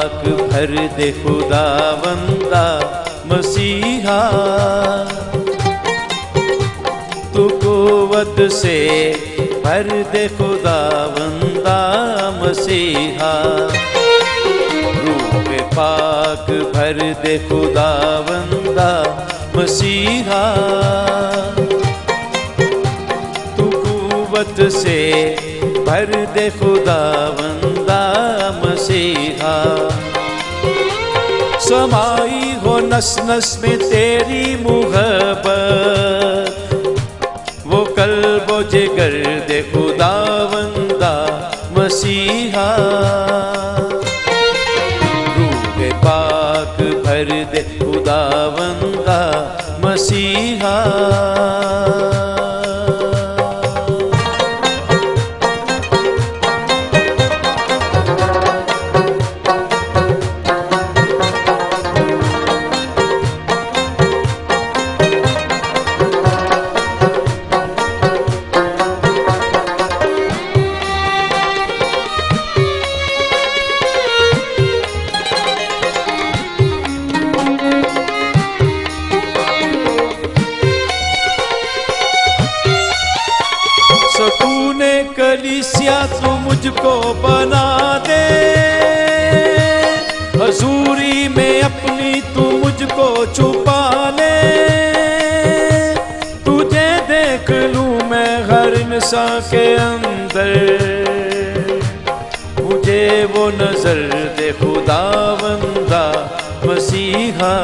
पाक भर दे खुदावंदा मसीहा, तू कुव्वत से भर दे खुदावंदा मसीहा। रूह पाक भर दे खुदावंदा मसीहा, तू कुव्वत से भर दे खुदावंदा मसीहा। समाई हो नस नस में तेरी मुहब्बत, वो कल्बो जिगर दे खुदावंदा मसीहा। रूह पाक भर दे खुदावंदा मसीहा। सुकूने कलीसिया तू मुझको बना दे, हजूरी में अपनी तू मुझको छुपा ले। तुझे देख लूं मैं हर इंसान के अंदर, मुझे वो नजर दे खुदावंदा मसीहा।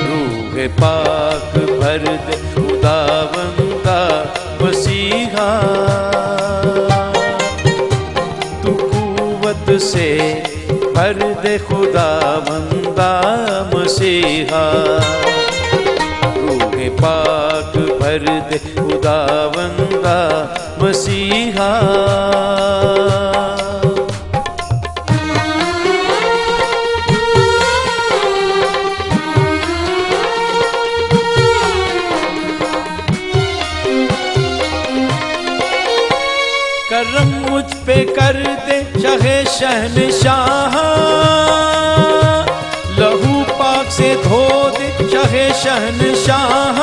रूह पाक भर दे खुदावंदा मसीहा, तू कुव्वत से भर दे खुदावंदा मसीहा। रूह पाक भर दे खुदावंदा मसीहा। करम मुझ पे कर दे शाहे शहनशाह, लहू पाक से धो दे शाहे शहनशाह।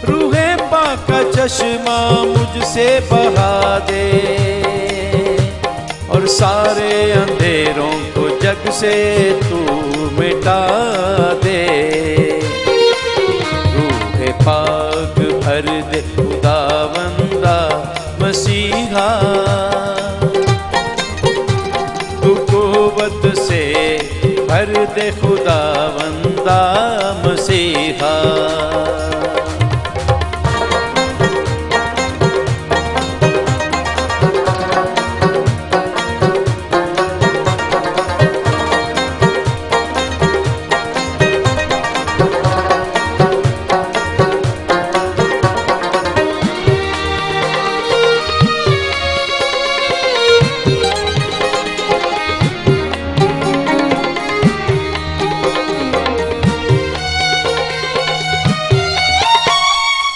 रूहे पाक का चश्मा मुझसे बहा दे, और सारे अंधेरों को जग से तू मिटा दे। रूहे पाक भर दे खुदावंदा मसीहा, तू कुव्वत से भर दे खुदावंदा मसीहा।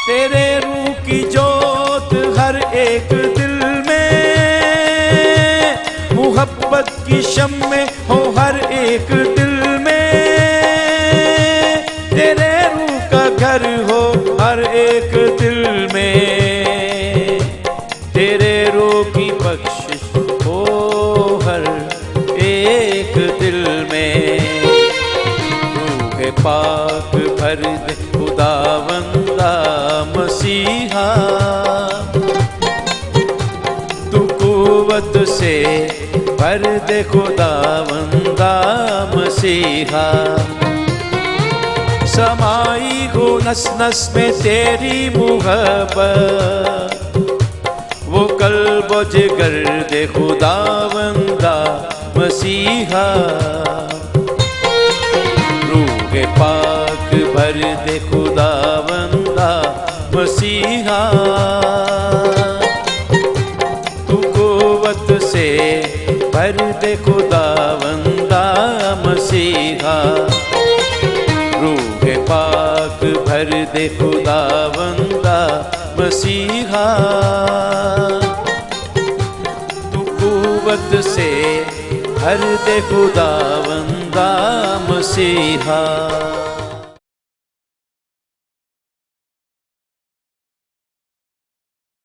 तेरे रूह की जोत हर एक दिल में, मुहब्बत की शम्मे हो हर एक दिल में। तेरे रूह का घर हो हर एक दिल में, तेरे रूह की बख्शिश हो हर एक दिल में। रूह पाक भर दे खुदावंदा मसीहा, तू कुव्वत से भर दे खुदावंदा मसीहा। समाई हो नस नस में तेरी मुहब्बत, वो कल्बो जिगर दे खुदावंदा मसीहा। रूह पाक भर दे खुदावंदा मसीहा, तू कुव्वत से भर दे खुदावंदा मसीहा। रूह पाक भर दे खुदावंदा मसीहा, तू कुव्वत कर दे खुदावंदा मसीहा।